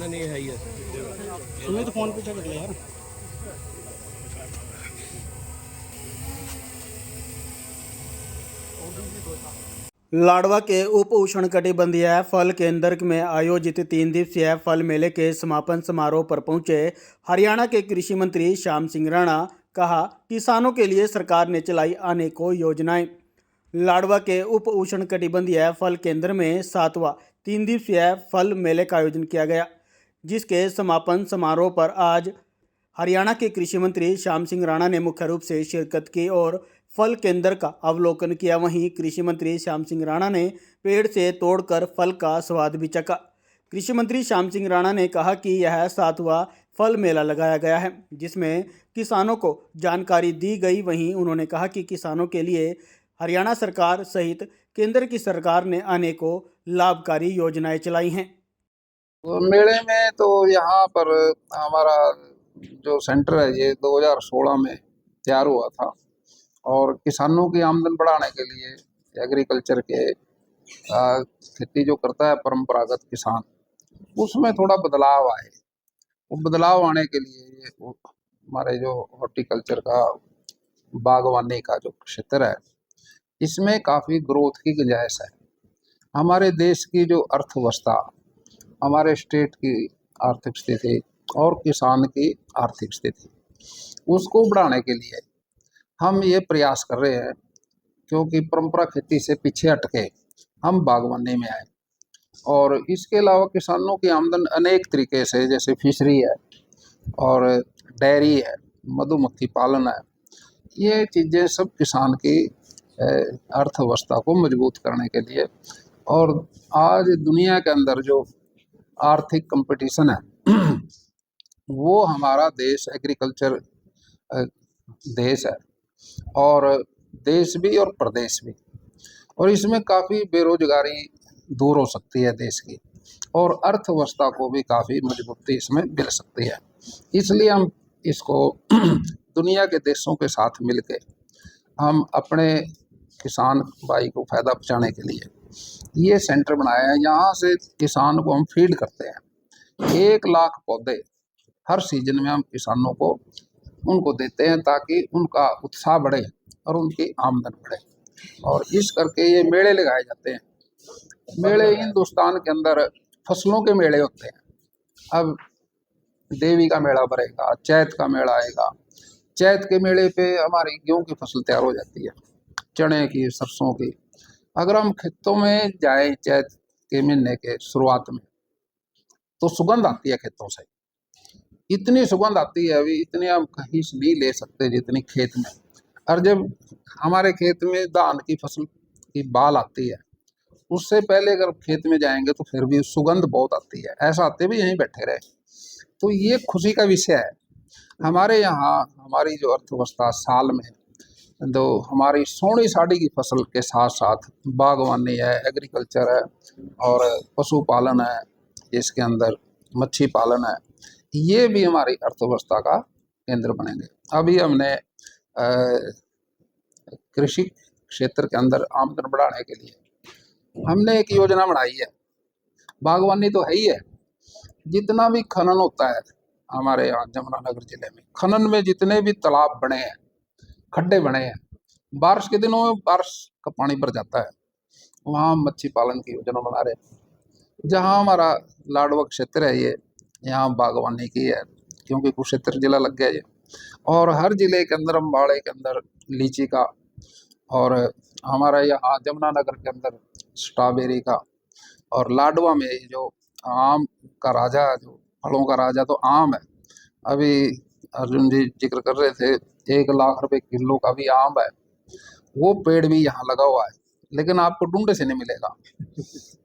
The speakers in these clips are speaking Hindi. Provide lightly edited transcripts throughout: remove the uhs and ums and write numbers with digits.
नहीं है ही है। सुमित फोन पीछे कर ले यार। लाडवा के उप उष्णकटिबंधीय फल केंद्र में आयोजित 3 दिवसीय फल मेले के समापन समारोह पर पहुंचे हरियाणा के कृषि मंत्री श्याम सिंह राणा। कहा, किसानों के लिए सरकार ने चलाई अनेकों योजनाएं। लाडवा के उप उष्णकटिबंधीय फल केंद्र में 7वां 3 दिवसीय फल मेले का आयोजन किया गया, जिसके समापन समारोह पर आज हरियाणा के कृषि मंत्री श्याम सिंह राणा ने मुख्य रूप से शिरकत की और फल केंद्र का अवलोकन किया। वहीं कृषि मंत्री श्याम सिंह राणा ने पेड़ से तोड़कर फल का स्वाद भी चखा। कृषि मंत्री श्याम सिंह राणा ने कहा कि यह 7वां फल मेला लगाया गया है, जिसमें किसानों को जानकारी दी गई। वहीं उन्होंने कहा कि किसानों के लिए हरियाणा सरकार सहित केंद्र की सरकार ने अनेकों लाभकारी योजनाएं चलाई हैं। मेले में तो यहाँ पर हमारा जो सेंटर है ये 2016 में तैयार हुआ था और किसानों की आमदन बढ़ाने के लिए एग्रीकल्चर के खेती जो करता है परंपरागत किसान, उसमें थोड़ा बदलाव आए। वो बदलाव आने के लिए ये हमारे जो हॉर्टिकल्चर का बागवानी का जो क्षेत्र है, इसमें काफ़ी ग्रोथ की गुंजाइश है। हमारे देश की जो अर्थव्यवस्था, हमारे स्टेट की आर्थिक स्थिति और किसान की आर्थिक स्थिति, उसको बढ़ाने के लिए हम ये प्रयास कर रहे हैं, क्योंकि परंपरा खेती से पीछे हटके हम बागवानी में आए। और इसके अलावा किसानों की आमदन अनेक तरीके से, जैसे फिशरी है और डेयरी है, मधुमक्खी पालन है, ये चीज़ें सब किसान की अर्थव्यवस्था को मजबूत करने के लिए। और आज दुनिया के अंदर जो आर्थिक कंपटीशन है वो हमारा देश एग्रीकल्चर देश है, और देश भी और प्रदेश भी, और इसमें काफ़ी बेरोजगारी दूर हो सकती है देश की, और अर्थव्यवस्था को भी काफ़ी मजबूती इसमें मिल सकती है। इसलिए हम इसको दुनिया के देशों के साथ मिलके हम अपने किसान भाई को फ़ायदा पहुँचाने के लिए ये सेंटर बनाया है। यहाँ से किसान को हम फीड करते हैं। 1 लाख पौधे हर सीजन में हम किसानों को उनको देते हैं, ताकि उनका उत्साह बढ़े और उनकी आमदन बढ़े। और इस करके ये मेले लगाए जाते हैं। मेले हिंदुस्तान के अंदर फसलों के मेले होते हैं। अब देवी का मेला भरेगा, चैत का मेला आएगा। चैत के मेले पे हमारी गेहूं की फसल तैयार हो जाती है, चने की, सरसों की। अगर हम खेतों में जाए चैत के महीने के शुरुआत में, तो सुगंध आती है खेतों से। इतनी सुगंध आती है, अभी इतनी हम कहीं से नहीं ले सकते जितनी खेत में। और जब हमारे खेत में धान की फसल की बाल आती है, उससे पहले अगर खेत में जाएंगे तो फिर भी सुगंध बहुत आती है, ऐसा आते भी यहीं बैठे रहे। तो ये खुशी का विषय है। हमारे यहाँ हमारी जो अर्थव्यवस्था साल में तो हमारी सोनी साड़ी की फसल के साथ साथ बागवानी है, एग्रीकल्चर है और पशुपालन है, इसके अंदर मच्छी पालन है, ये भी हमारी अर्थव्यवस्था का केंद्र बनेंगे। अभी हमने कृषि क्षेत्र के अंदर आमदन बढ़ाने के लिए हमने एक योजना बनाई है। बागवानी तो है ही है, जितना भी खनन होता है हमारे यहाँ जमुनानगर जिले में, खनन में जितने भी तालाब बने हैं, खड्डे बने हैं, बारिश के दिनों में बारिश का पानी भर जाता है, वहाँ मच्छी पालन की योजना बना रहे हैं। जहाँ हमारा लाडवा क्षेत्र है ये, यहाँ बागवानी की है, क्योंकि कुरुक्षेत्र जिला लग गया ये। और हर जिले के अंदर, अम्बाड़े के अंदर लीची का, और हमारा यहाँ जमुनानगर के अंदर स्ट्रॉबेरी का, और लाडवा में जो आम का राजा, जो फलों का राजा तो आम है। अभी अर्जुन जी जिक्र कर रहे थे 1 लाख रुपए किलो का भी आम है। वो पेड़ भी यहाँ लगा हुआ है, लेकिन आपको ढूंढे से नहीं मिलेगा,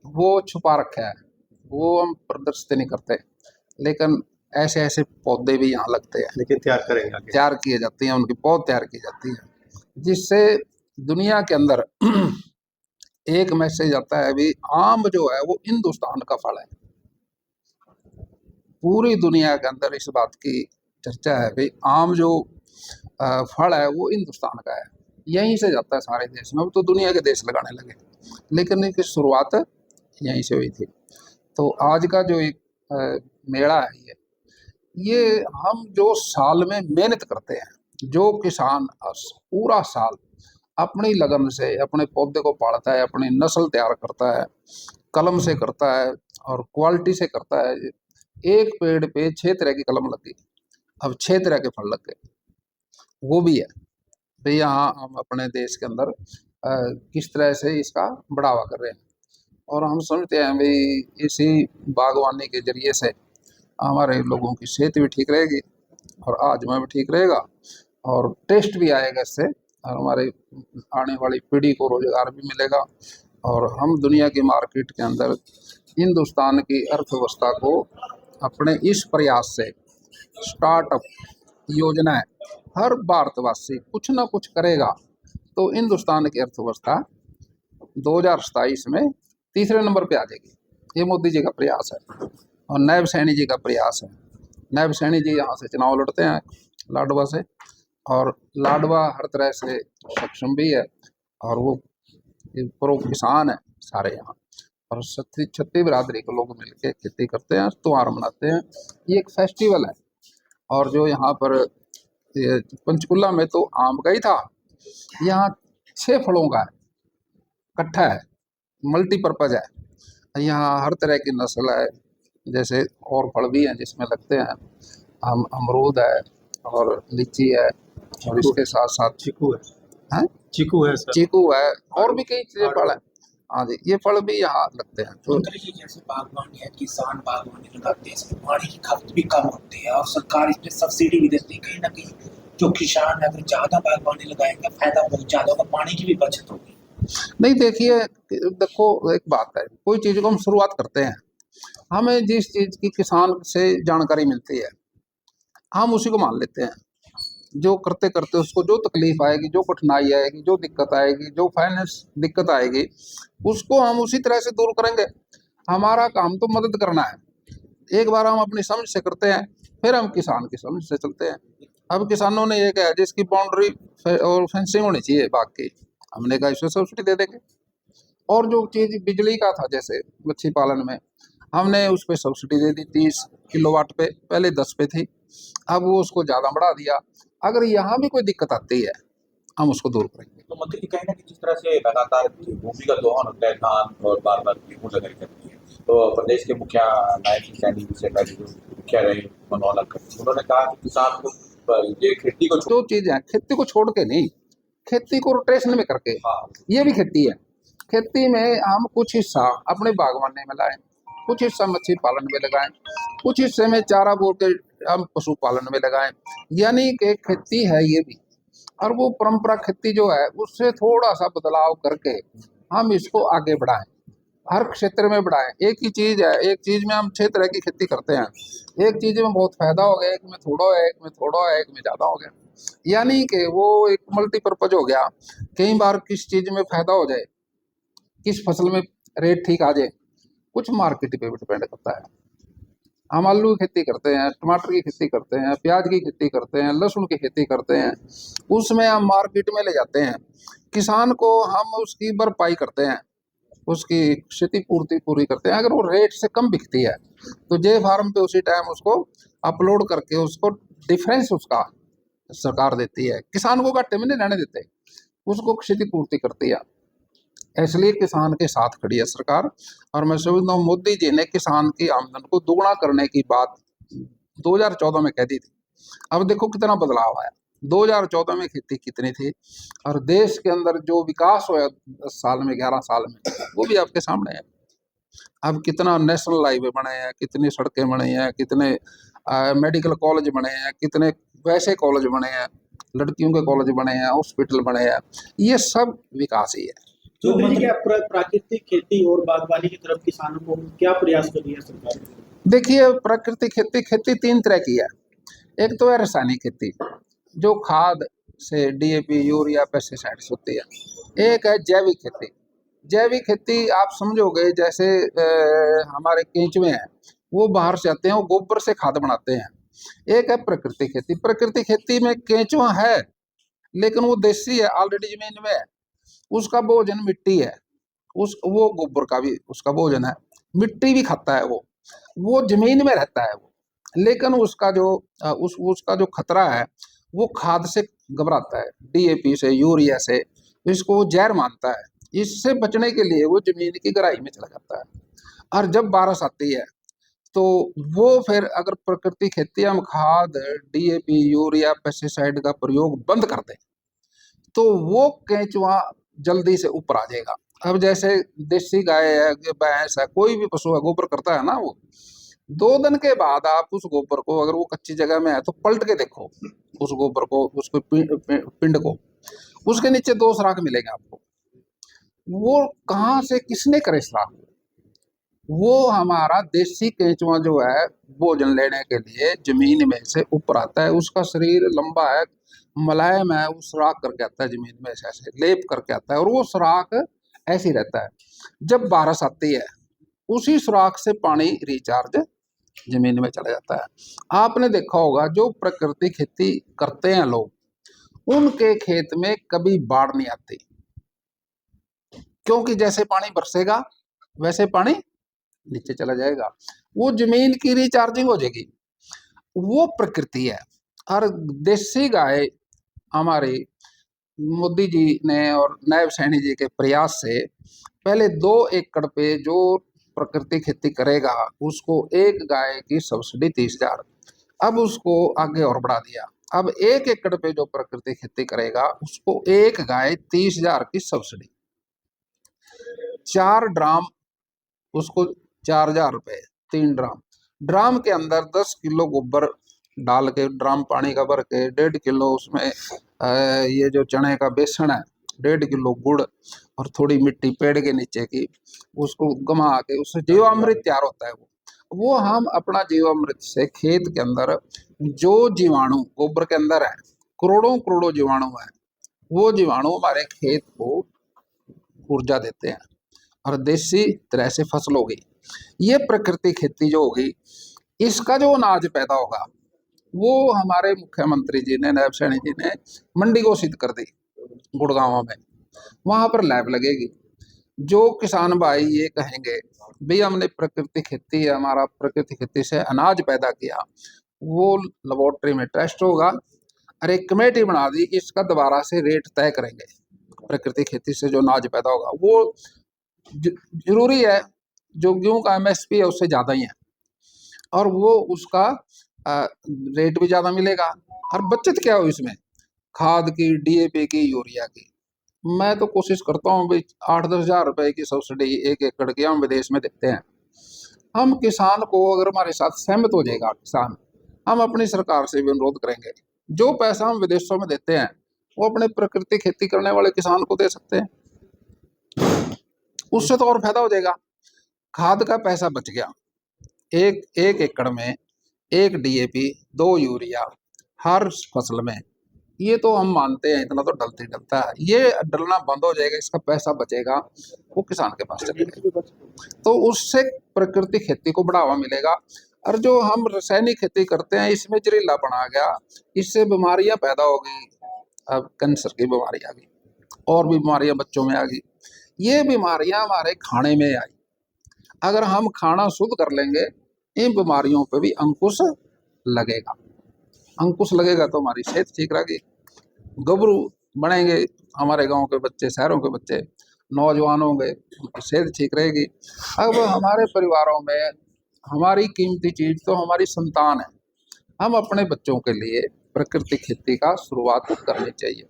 वो छुपा रखा है, वो हम प्रदर्शित नहीं करते। लेकिन ऐसे ऐसे पौधे भी यहाँ लगते हैं, लेकिन तैयार करेंगे, तैयार किए जाते हैं, उनकी पौध तैयार की जाती है, जिससे दुनिया के अंदर एक मैसेज आता है भी आम जो है वो हिंदुस्तान का फल है। पूरी दुनिया के अंदर इस बात की चर्चा है भी आम जो फल है वो हिंदुस्तान का है, यहीं से जाता है सारे देश में। अब तो दुनिया के देश लगाने लगे, लेकिन इसकी शुरुआत यहीं से हुई थी। तो आज का जो एक मेला है ये हम जो साल में मेहनत करते हैं, जो किसान पूरा साल अपनी लगन से अपने पौधे को पालता है, अपनी नस्ल तैयार करता है, कलम से करता है और क्वालिटी से करता है। एक पेड़ पे 6 तरह की कलम लगी, अब 6 तरह के फल लग गए, वो भी है। तो यहाँ हम अपने देश के अंदर किस तरह से इसका बढ़ावा कर रहे हैं, और हम समझते हैं भाई इसी बागवानी के जरिए से हमारे लोगों की सेहत भी ठीक रहेगी और आजमा भी ठीक रहेगा और टेस्ट भी आएगा इससे, और हमारे आने वाली पीढ़ी को रोजगार भी मिलेगा, और हम दुनिया की मार्केट के अंदर हिंदुस्तान की अर्थव्यवस्था को अपने इस प्रयास से स्टार्टअप योजना है, हर भारतवासी कुछ ना कुछ करेगा तो हिंदुस्तान की अर्थव्यवस्था 2027 में तीसरे नंबर पे आ जाएगी। ये मोदी जी का प्रयास है और नायब सैनी जी का प्रयास है। नायब सैनी जी यहाँ से चुनाव लड़ते हैं लाडवा से, और लाडवा हर तरह से सक्षम भी है और वो प्रो किसान है सारे यहाँ, और छत्तीस बिरादरी के लोग मिलके खेती करते हैं, त्योहार मनाते हैं। ये एक फेस्टिवल है। और जो यहाँ पर ये पंचकुला में तो आम का ही था, यहाँ 6 फलों का है, इकट्ठा है, मल्टीपर्पज है। यहाँ हर तरह की नस्ल है, जैसे और फल भी हैं जिसमें लगते हैं, अमरूद है और लीची है, और इसके साथ साथ चीकू है, हैं चीकू है सर। चीकू है और भी कई चीजें फल है। हाँ जी, ये फल भी यहाँ लगते हैं। तो मंत्री जी, जैसे बागवानी है, किसान बागवानी लगाते हैं, इसमें पानी की खपत भी कम होती है और सरकार इसमें सब्सिडी भी देती है। कहीं ना कहीं जो किसान है अगर ज्यादा बागवानी लगाएंगे फायदा बहुत ज्यादा होगा, पानी की भी बचत होगी। नहीं, देखिए, देखो एक बात है, कोई चीज को हम शुरुआत करते हैं, हमें जिस चीज की किसान से जानकारी मिलती है हम उसी को मान लेते हैं। जो करते करते उसको जो तकलीफ आएगी, जो कठिनाई आएगी, जो दिक्कत आएगी, जो फाइनेंस दिक्कत आएगी, उसको हम उसी तरह से दूर करेंगे। हमारा काम तो मदद करना है। एक बार हम अपनी समझ से करते हैं, फिर हम किसान की समझ से चलते हैं। अब किसानों ने ये कहा जिसकी बाउंड्री और फेंसिंग होनी चाहिए बाग की, हमने कहा इसमें सब्सिडी दे देंगे। और जो चीज बिजली का था, जैसे मच्छी पालन में, हमने उस पर सब्सिडी दे दी 30 किलोवाट पे, पहले 10 पे थी, अब वो उसको ज़्यादा बढ़ा दिया। अगर यहाँ भी कोई दिक्कत आती है हम उसको दूर करेंगे। तो मंत्री जी, कहीं ना कहीं जिस तरह से लगातार भूमि का दोहन होता है, धान और बार बार गेहूं लगाई जाती है, तो प्रदेश के मुखिया नायब सैनी से जो मुखिया रहे मनोहर लाल, उन्होंने कहा कि किसान को ये खेती को जो चीज़ है खेती को छोड़ के नहीं, खेती को रोटेशन में करके, ये भी खेती है। खेती में हम कुछ हिस्सा अपने बागवानी में लाएं, कुछ हिस्सा मच्छी पालन में लगाएं, कुछ हिस्से में चारा बोर के हम पशुपालन में लगाएं, यानी कि खेती है ये भी। और वो परंपरा खेती जो है उससे थोड़ा सा बदलाव करके हम इसको आगे बढ़ाएं, हर क्षेत्र में बढ़ाएं। एक ही चीज है, एक चीज में हम 6 तरह की खेती करते हैं, एक चीज में बहुत फायदा हो गया, एक में थोड़ा है, एक में थोड़ा है, एक में ज्यादा हो गया, यानी कि वो एक मल्टीपर्पज हो गया। कई बार किस चीज में फायदा हो जाए, किस फसल में रेट ठीक आ जाए, कुछ मार्केट पे भी डिपेंड करता है। हम आलू की खेती करते हैं, टमाटर की खेती करते हैं, प्याज की खेती करते हैं, लहसुन की खेती करते हैं, उसमें हम मार्केट में ले जाते हैं, किसान को हम उसकी भरपाई करते हैं, उसकी क्षतिपूर्ति पूरी करते हैं। अगर वो रेट से कम बिकती है तो जे फार्म पे उसी टाइम उसको अपलोड करके उसको डिफरेंस उसका सरकार देती है, किसान को घाटे में नहीं रहने देते, उसको क्षतिपूर्ति करती है। इसलिए किसान के साथ खड़ी है सरकार। और मैं समझता हूँ मोदी जी ने किसान की आमदन को दुगना करने की बात 2014 में कह दी थी। अब देखो कितना बदलाव आया। 2014 में खेती कितनी थी और देश के अंदर जो विकास हुआ 10 साल में, 11 साल में, वो भी आपके सामने है। अब कितना नेशनल हाईवे बने हैं, कितनी सड़कें बनी हैं, कितने मेडिकल कॉलेज बने हैं, कितने वैसे कॉलेज बने हैं, लड़कियों के कॉलेज बने हैं, हॉस्पिटल बने हैं, ये सब विकास ही है। तो क्या प्राकृतिक खेती और बागवानी की तरफ किसानों को क्या प्रयास कर रही है सरकार? देखिए, प्राकृतिक खेती 3 तरह की है। एक तो है रासायनिक खेती, जो खाद से डीएपी, यूरिया, पेस्टिसाइड्स होती है। एक है जैविक खेती। जैविक खेती आप समझोगे जैसे हमारे केंचुए हैं, वो बाहर से आते हैं, वो गोबर से खाद बनाते हैं। एक है प्राकृतिक खेती। प्राकृतिक खेती में केंचुआ है लेकिन वो देसी है, ऑलरेडी जमीन में है, उसका भोजन मिट्टी है, वो गोबर का भी उसका भोजन है, मिट्टी भी खाता है वो। वो जमीन में रहता है वो, लेकिन उसका जो उसका जो खतरा है वो खाद से घबराता है, डीएपी से, यूरिया से, तो इसको वो जहर मानता है। इससे बचने के लिए वो जमीन की गहराई में चला जाता है। और जब बारिश आती है तो वो फिर अगर प्रकृति खेती हम खाद, डीएपी, यूरिया, पेस्टिसाइड का प्रयोग बंद कर दें तो वो केंचुआ जल्दी से ऊपर आ जाएगा। अब जैसे देसी गाय है, भैंस है, कोई भी पशु है, गोबर करता है ना, वो 2 दिन के बाद आप उस गोबर को, अगर वो कच्ची जगह में है तो पलट के देखो उस गोबर को, उसको पिंड को, उसके नीचे 2 सुराख मिलेंगे आपको। वो कहाँ से, किसने करे सुराख? वो हमारा देसी केंचुआ जो है भोजन लेने के लिए जमीन में से ऊपर आता है। उसका शरीर लंबा है, मुलायम है, वो सुराख करके आता है जमीन में से, ऐसे लेप करके आता है, और वो सुराख ऐसे ही रहता है। जब बारिश आती है उसी सुराख से पानी रिचार्ज जमीन में चला जाता है। आपने देखा होगा जो प्रकृति खेती करते हैं लोग, उनके खेत में कभी बाढ़ नहीं आती, क्योंकि जैसे पानी बरसेगा वैसे पानी नीचे चला जाएगा, वो जमीन की रिचार्जिंग हो जाएगी। वो प्रकृति है। और देसी गाय हमारे मोदी जी ने और नायब सैनी जी के प्रयास से पहले 2 एकड़ पे जो प्रकृति खेती करेगा उसको एक गाय की सब्सिडी 30,000, अब उसको आगे और बढ़ा दिया। अब 1 एकड़ पे जो प्रकृति खेती करेगा उसको एक गाय 30,000 की सब्सिडी, 4 ड्राम उसको 4,000 रुपए, 3 ड्राम। ड्राम के अंदर 10 किलो गोबर डाल के, ड्राम पानी का भर के, 1.5 किलो उसमें ये जो चने का बेसन है, 1.5 किलो गुड़ और थोड़ी मिट्टी पेड़ के नीचे की, उसको गमा के उससे जीवामृत तैयार होता है। वो हम अपना जीवामृत से खेत के अंदर जो जीवाणु गोबर के अंदर है, करोड़ों करोड़ों जीवाणु है, वो जीवाणु हमारे खेत को ऊर्जा देते हैं और देसी तरह से फसल होगी। ये प्रकृति खेती जो होगी, इसका जो अनाज पैदा होगा वो हमारे मुख्यमंत्री जी ने, नायब सैनी जी ने मंडी घोषित कर दी गुड़गांव में। वहां पर लैब लगेगी। जो किसान भाई ये कहेंगे भाई हमने प्रकृति खेती है, हमारा प्रकृति खेती से अनाज पैदा किया, वो लेबोरेटरी में टेस्ट होगा और एक कमेटी बना दी, इसका दोबारा से रेट तय करेंगे। प्रकृति खेती से जो अनाज पैदा होगा वो जरूरी है, जो गेहूं का एमएसपी है उससे ज्यादा ही है, और वो उसका रेट भी ज्यादा मिलेगा। और बचत क्या हो इसमें, खाद की, डीएपी की, यूरिया की। मैं तो कोशिश करता हूँ भाई 8-10 हजार रुपए की सब्सिडी 1 एकड़ की हम विदेश में देते हैं। हम किसान को, अगर हमारे साथ सहमत हो जाएगा किसान, हम अपनी सरकार से भी अनुरोध करेंगे जो पैसा हम विदेशों में देते हैं वो अपने प्रकृति खेती करने वाले किसान को दे सकते हैं, उससे तो और फायदा हो जाएगा। खाद का पैसा बच गया, एक एकड़ में 1 डीएपी, 2 यूरिया हर फसल में, ये तो हम मानते हैं इतना तो डलता है, ये डलना बंद हो जाएगा, इसका पैसा बचेगा, वो किसान के पास चलेगा, तो उससे प्रकृति खेती को बढ़ावा मिलेगा। और जो हम रासायनिक खेती करते हैं इसमें जहरीलापन आ गया, इससे बीमारियां पैदा हो गई, अब कैंसर की बीमारी आ गई, और भी बीमारियां बच्चों में आ गई। ये बीमारियां हमारे खाने में आई, अगर हम खाना शुद्ध कर लेंगे इन बीमारियों पे भी अंकुश लगेगा। अंकुश लगेगा तो हमारी सेहत ठीक रहेगी, गबरू बनेंगे हमारे गांव के बच्चे, शहरों के बच्चे, नौजवान होंगे, उनकी सेहत ठीक रहेगी। अब हमारे परिवारों में हमारी कीमती चीज तो हमारी संतान है, हम अपने बच्चों के लिए प्रकृति खेती का शुरुआत करनी चाहिए।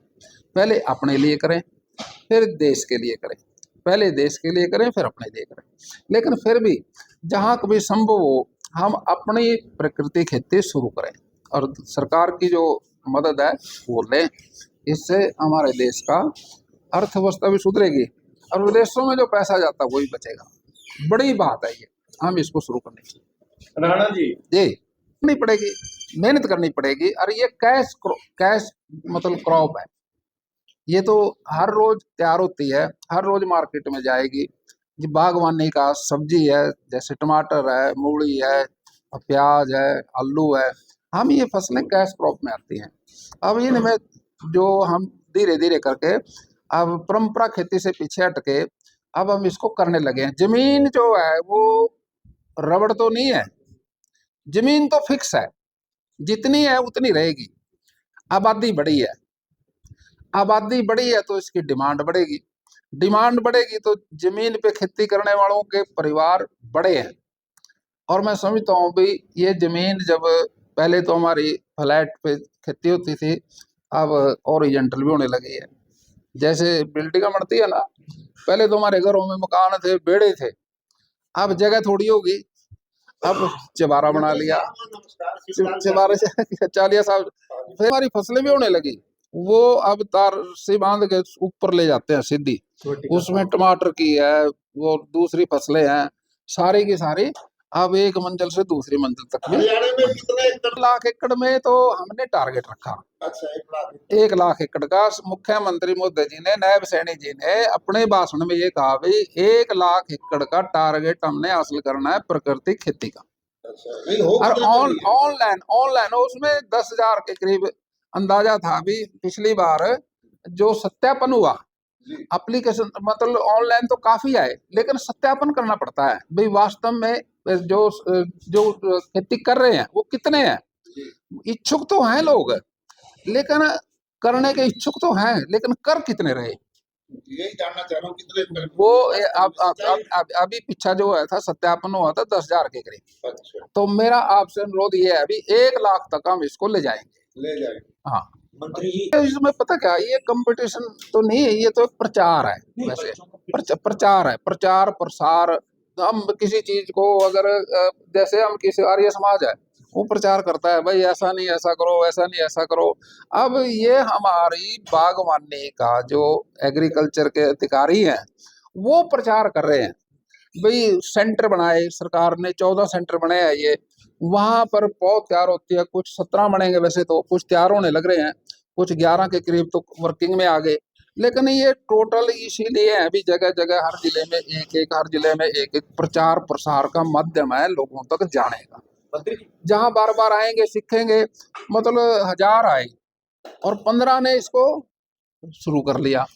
पहले अपने लिए करें, फिर देश के लिए करें, पहले देश के लिए करें, फिर अपने लिए करें, लेकिन फिर भी जहाँ कभी संभव हो हम अपनी प्रकृति खेती शुरू करें और सरकार की जो मदद है वो लें। इससे हमारे देश का अर्थव्यवस्था भी सुधरेगी और विदेशों में जो पैसा जाता है वही बचेगा। बड़ी बात है ये, हम इसको शुरू करने चाहिए। राणा जी करनी पड़ेगी, मेहनत करनी पड़ेगी, और ये कैश मतलब क्रॉप है, ये तो हर रोज तैयार होती है, हर रोज मार्केट में जाएगी। ये बागवानी का सब्जी है, जैसे टमाटर है, मूली है, प्याज है, आलू है, हम ये फसलें कैश क्रॉप में आती हैं। अब इनमें जो हम धीरे धीरे करके अब परंपरा खेती से पीछे हटके अब हम इसको करने लगे हैं। जमीन जो है वो रबड़ तो नहीं है, जमीन तो फिक्स है, जितनी है उतनी रहेगी। आबादी बढ़ी है, आबादी बढ़ी है तो इसकी डिमांड बढ़ेगी, डिमांड बढ़ेगी तो जमीन पे खेती करने वालों के परिवार बड़े हैं। और मैं समझता हूँ भाई ये जमीन जब पहले तो हमारी फ्लैट पे खेती होती थी, अब ओरिजेंटल भी होने लगी है। जैसे बिल्डिंग बनती है ना, पहले तो हमारे घरों में मकान थे, बेड़े थे, अब जगह थोड़ी होगी, अब चबारा बना लिया, चबारे से चालिया साहब। फिर हमारी फसलें भी होने लगी, वो अब तार से बांध के ऊपर ले जाते हैं सीधी, उसमें टमाटर की है, वो दूसरी फसलें हैं, सारी की सारी अब एक मंजिल से दूसरी मंजिल तक भी। हरियाणा में कितने एकड़? 1 लाख एकड़ में तो हमने टारगेट रखा। अच्छा, 1 लाख। 1 लाख एकड़ का मुख्यमंत्री मोदी जी ने, नायब सैनी जी ने अपने भाषण में ये कहा भाई 1 लाख एकड़ का टारगेट हमने हासिल करना है प्राकृतिक खेती का। अच्छा, नहीं हो और कितने में है? ऑनलाइन उसमें 10,000 के करीब अंदाजा था। भी पिछली बार जो सत्यापन हुआ एप्लीकेशन, मतलब ऑनलाइन तो काफी आए, लेकिन सत्यापन करना पड़ता है भाई वास्तव में जो खेती कर रहे हैं वो कितने हैं। इच्छुक तो हैं लोग, लेकिन करने के इच्छुक तो हैं, लेकिन कर कितने रहे यही जानना चाह रहा हूँ कितने एकड़ में? वो अब अभी पीछा जो हुआ था सत्यापन हुआ था 10,000 के करीब। अच्छा, तो मेरा आपसे अनुरोध ये है अभी 1 लाख तक हम इसको ले जाएंगे। ले जाएंगे। हाँ, मंत्री जी, इसमें पता क्या, ये कंपटीशन तो नहीं है, ये तो एक प्रचार है। वैसे प्रचार है, प्रचार प्रसार। हम किसी चीज को अगर जैसे हम किसी आर्य समाज है, वो प्रचार करता है भाई ऐसा नहीं ऐसा करो, ऐसा नहीं ऐसा करो। अब ये हमारी बागवानी का जो एग्रीकल्चर के अधिकारी हैं वो प्रचार कर रहे हैं भाई सेंटर बनाए सरकार ने, 14 सेंटर बने हैं ये, वहां पर पौध तैयार होती है, कुछ 17 बनेंगे वैसे तो, कुछ तैयार होने लग रहे हैं, कुछ 11 के करीब तो वर्किंग में आ गए। लेकिन ये टोटल इसीलिए है अभी जगह जगह हर जिले में हर जिले में एक प्रचार प्रसार का माध्यम है लोगों तक जाने का। मंत्री जी, जहां बार बार आएंगे सीखेंगे, मतलब 1000 आए और 15 ने इसको शुरू कर लिया,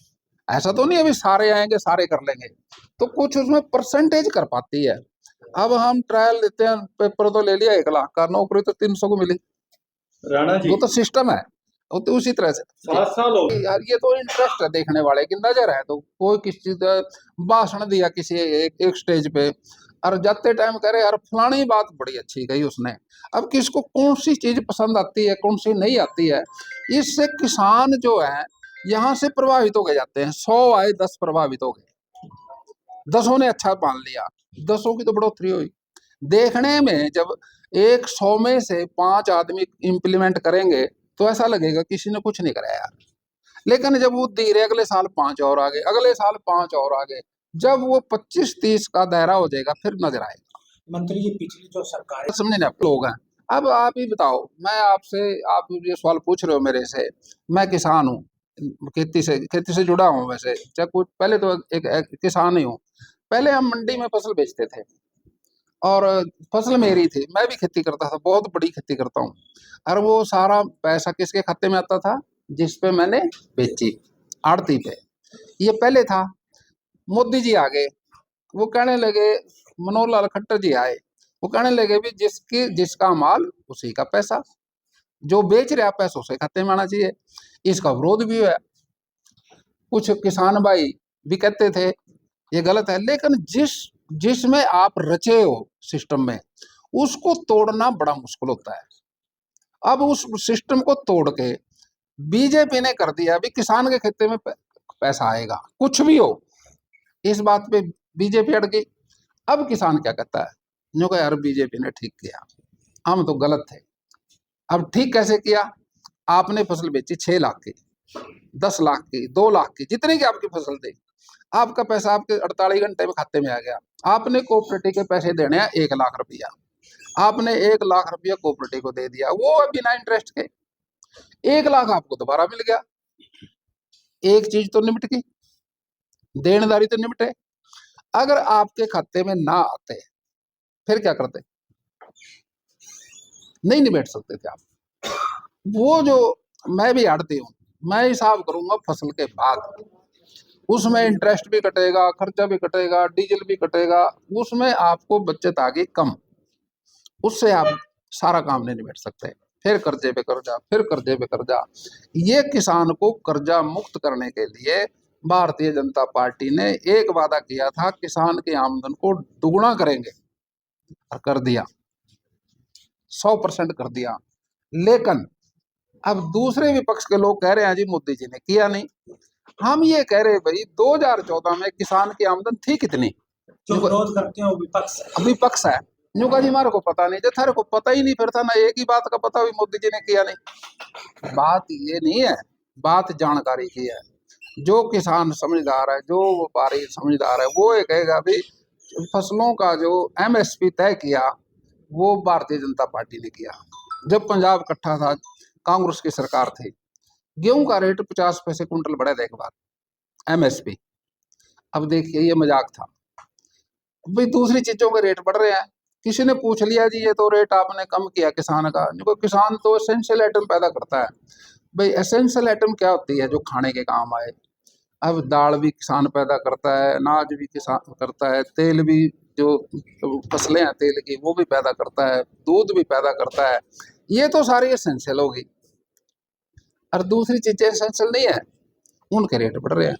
ऐसा तो नहीं अभी सारे आएंगे सारे कर लेंगे, तो कुछ उसमें परसेंटेज कर पाती है। अब हम ट्रायल देते हैं, पेपर तो ले लिया 1 लाख का, नौकरी तो 300 को मिली, राणा जी वो तो सिस्टम है। वो तो उसी तरह से 7 साल हो गए। यार ये तो इंटरेस्ट है देखने वाले की, नजर है, तो कोई किसी चीज भाषण दिया किसी एक स्टेज पे और जाते टाइम कह रहे यार फलानी बात बड़ी अच्छी कही उसने। अब किसको कौन सी चीज पसंद आती है कौन सी नहीं आती है, इससे किसान जो है यहाँ से प्रभावित हो गए जाते हैं। 100 आए 10 प्रभावित हो गए, 10 ने अच्छा मान लिया, 10 की तो बढ़ोतरी हुई। देखने में जब 100 में से 5 आदमी इंप्लीमेंट करेंगे तो ऐसा लगेगा किसी ने कुछ नहीं कराया यार, लेकिन जब वो धीरे अगले साल 5 और आ गए, अगले साल 5 और आ गए, जब वो 25-30 का दायरा हो जाएगा फिर नजर आएगा। मंत्री जी, पिछली जो सरकार समझने आप लोग हैं। अब आप ही बताओ, मैं आपसे, आप ये सवाल पूछ रहे हो मेरे से, मैं किसान हूँ, खेती से जुड़ा हूँ वैसे, चाहे कुछ पहले तो एक किसान ही हूँ। पहले हम मंडी में फसल बेचते थे और फसल मेरी थी, मैं भी खेती करता था, बहुत बड़ी खेती करता हूँ, और वो सारा पैसा किसके खाते में आता था, जिस पे मैंने बेची, आड़ती पे। ये पहले था। मोदी जी आ गए, वो कहने लगे, मनोहर लाल खट्टर जी आए, वो कहने लगे भी जिसका माल उसी का पैसा, जो बेच रहा पैसा उसे खाते में आना चाहिए। इसका विरोध भी हुआ, कुछ किसान भाई भी कहते थे ये गलत है, लेकिन जिसमें आप रचे हो सिस्टम में, उसको तोड़ना बड़ा मुश्किल होता है। अब उस सिस्टम को तोड़ के बीजेपी ने कर दिया, अभी किसान के खाते में पैसा आएगा कुछ भी हो, इस बात पे बीजेपी अड़ गई। अब किसान क्या कहता है, जो कहा यार बीजेपी ने ठीक किया, हम तो गलत थे। अब ठीक कैसे किया, आपने फसल बेची 6 लाख की, 10 लाख की, 2 लाख की, जितने की आपकी फसल थी, आपका पैसा आपके 48 घंटे में खाते में आ गया। आपने कोऑपरेटिव के पैसे देने हैं 1 लाख रुपया, आपने 1 लाख रुपया कोऑपरेटिव को दे दिया, वो बिना इंटरेस्ट के 1 लाख आपको दोबारा मिल गया। एक चीज तो निपट गई, देनदारी तो निपटे। अगर आपके खाते में ना आते फिर क्या करते, नहीं निपट सकते थे आप। वो जो मैं भी आड़ती हूँ, मैं हिसाब करूंगा फसल के बाद, उसमें इंटरेस्ट भी कटेगा, खर्चा भी कटेगा, डीजल भी कटेगा, उसमें आपको बचत आ गई कम। उससे आप सारा काम नहीं निबट सकते, फिर कर्जे पे कर्जा, फिर कर्जे पे कर्जा। ये किसान को कर्जा मुक्त करने के लिए भारतीय जनता पार्टी ने एक वादा किया था, किसान की आमदन को दुगुना करेंगे, और कर दिया, 100% कर दिया। लेकिन अब दूसरे विपक्ष के लोग कह रहे हैं जी मोदी जी ने किया नहीं। हम ये कह रहे हैं भाई 2014 में किसान की आमदन थी कितनी? जो विरोध करते हैं वो विपक्ष है। विपक्ष है। न्यूका जी मारे को पता नहीं, जो थारे को पता ही नहीं फिर था ना, एक ही बात का पता हुई मोदी जी ने किया नहीं। बात ये नहीं है, बात जानकारी की है। जो किसान समझदार है, जो व्यापारी समझदार है, वो ये कहेगा भाई फसलों का जो MSP तय किया वो भारतीय जनता पार्टी ने किया। जब पंजाब इकट्ठा था, कांग्रेस की सरकार थी, गेहूं का रेट 50 पैसे कुंटल बढ़ा था एक बार MSP। अब देखिए ये मजाक था भाई, दूसरी चीजों के रेट बढ़ रहे हैं। किसी ने पूछ लिया जी ये तो रेट आपने कम किया किसान का, जो किसान तो एसेंशियल आइटम पैदा करता है। भाई एसेंशियल आइटम क्या होती है? जो खाने के काम आए। अब दाल भी किसान पैदा करता है, अनाज भी किसान करता है, तेल भी जो फसलें हैं तेल की वो भी पैदा करता है, दूध भी पैदा करता है। ये तो सारी एसेंशियल होगी, और दूसरी चीजें एसेंशियल नहीं है, उनके रेट बढ़ रहे हैं।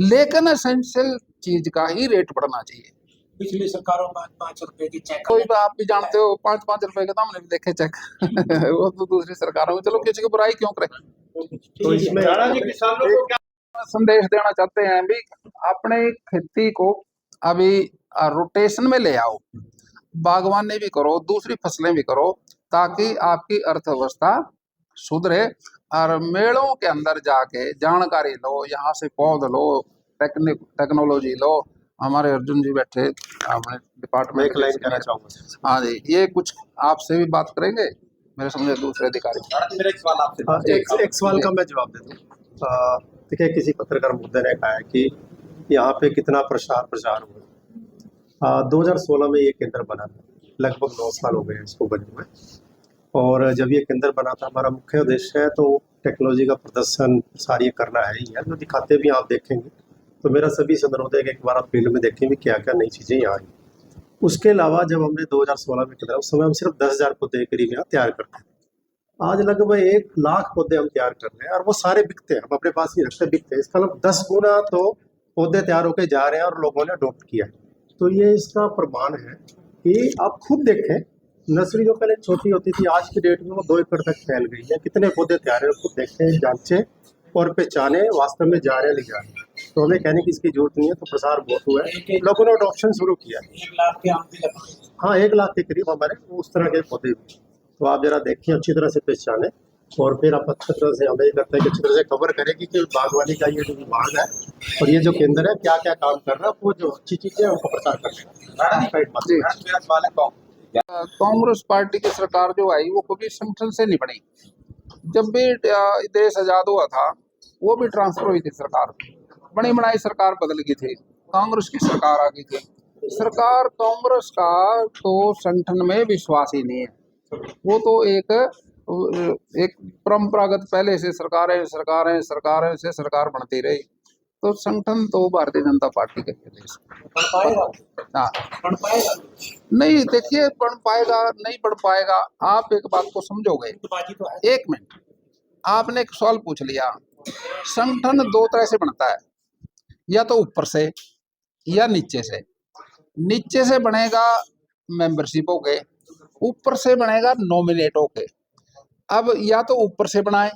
लेकिन एसेंशियल चीज का ही रेट बढ़ना चाहिए। पिछली सरकारों में 5 रुपए की चेक कोई आप भी जानते हो, 5-5 रुपए के तो हमने भी देखे चेक वो तो दूसरी सरकारों में। चलो किसी की बुराई क्यों करें। तो इसमें राणा जी किसानों को क्या संदेश देना चाहते हैं भी अपने खेती को अभी रोटेशन में ले आओ, बागवानी भी करो, दूसरी फसलें भी करो, ताकि आपकी अर्थव्यवस्था सुधरे। और मेलों के अंदर जाके जानकारी लो, यहाँ से पौध लो, टेक्नोलॉजी लो। हमारे अर्जुन जी बैठे अपने डिपार्टमेंट, एक लाइन कहना चाहूंगा। हाँ जी, ये कुछ आपसे भी बात करेंगे, मेरे समझे दूसरे अधिकारी। मेरा एक सवाल आपसे, एक सवाल का मैं जवाब दे दूँ। देखिए, किसी पत्रकार मुद्दे ने कहा है कि यहाँ पे कितना प्रचार हुआ। 2016 में ये केंद्र बना था, लगभग 9 साल हो गए इसको बने हुए। और जब ये केंद्र बना था, हमारा मुख्य उद्देश्य है तो टेक्नोलॉजी का प्रदर्शन सारी करना है ही है, जो दिखाते भी आप देखेंगे। तो मेरा सभी से अनुरोध है कि एक बार आप फील्ड में देखें भी क्या क्या नई चीज़ें यहाँ आई। उसके अलावा जब हमने 2016 में किया, उस समय हम सिर्फ 10,000 पौधे करीब यहाँ तैयार करते हैं। आज लगभग 1 लाख पौधे हम तैयार कर रहे हैं, और वो सारे बिकते हैं, हम अपने पास ही रखते बिकते हैं। इसका मतलब 10 गुना तो पौधे तैयार होकर जा रहे हैं और लोगों ने अडोप्ट किया है। तो ये इसका प्रमाण है कि आप खुद देखें, नर्सरी जो पहले छोटी होती थी, आज की डेट में वो 2 एकड़ तक फैल गई है। कितने पौधे तैयार हैं, खुद देखें, जांचें और पहचाने वास्तव में जा रहे हैं, नहीं जा रहे। तो हमें कहने की इसकी जरूरत नहीं है। तो प्रसार बहुत हुआ है, लोगों ने अडॉप्शन शुरू किया। 1 लाख के आंकड़े लगे। हाँ, 1 लाख के करीब हमारे उस तरह के पौधे। तो आप जरा देखिए, अच्छी तरह से पहचाने, और फिर आप अच्छी तरह से हमें करते हैं कि अच्छी तरह से कवर करेगी कि बागवानी का ये जो विभाग है और ये जो केंद्र है क्या क्या काम कर रहा है, वो जो अच्छी चीज़ें है उनका प्रचार करेगा। मेरा सवाल है, कांग्रेस पार्टी की सरकार जो आई वो कभी संगठन से नहीं बनी। जब भी देश आजाद हुआ था, वो भी ट्रांसफर हुई थी सरकार, बनी बनाई सरकार बदल गई थी, कांग्रेस की सरकार आ गई थी। सरकार कांग्रेस का तो संगठन में विश्वास ही नहीं है। वो तो एक परंपरागत पहले से सरकारें से सरकार बनती रही। तो संगठन तो भारतीय जनता पार्टी के देश हाँ नहीं, देखिए बढ़ पाएगा नहीं बढ़ पाएगा, आप एक बात को समझोगे। तो है। एक मिनट, आपने एक सवाल पूछ लिया। संगठन 2 तरह से बनता है, या तो ऊपर से या नीचे से। नीचे से बनेगा मेंबरशिप होके, ऊपर से बनेगा नॉमिनेट होके। अब या तो ऊपर से बनाए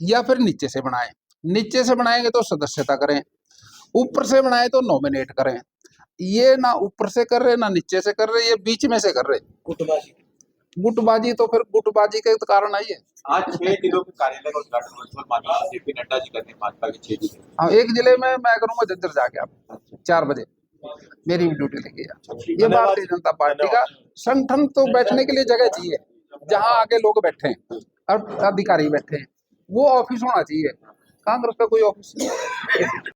या फिर नीचे से बनाए। नीचे से बनाएंगे तो सदस्यता करें, ऊपर से बनाए तो नॉमिनेट करें। ये ना ऊपर से कर रहे ना नीचे से कर रहे, ये बीच में से कर रहे। गुटबाजी तो फिर गुटबाजी के कारण आई है। आज 6 जिलों के कार्यालय का उद्घाटन वर्चुअल माध्यम से जेपी नड्डा जी करने, भाजपा के 6 जिले। हाँ, एक जिले में मैं करूंगा झज्जर जाके, आप 4 बजे मेरी भी ड्यूटी लगी है। ये भारतीय जनता पार्टी का संगठन तो बैठने के लिए जगह चाहिए, जहां आगे लोग बैठे हैं और अधिकारी बैठे हैं, वो ऑफिस होना चाहिए। कांग्रेस का कोई ऑफिस नहीं है।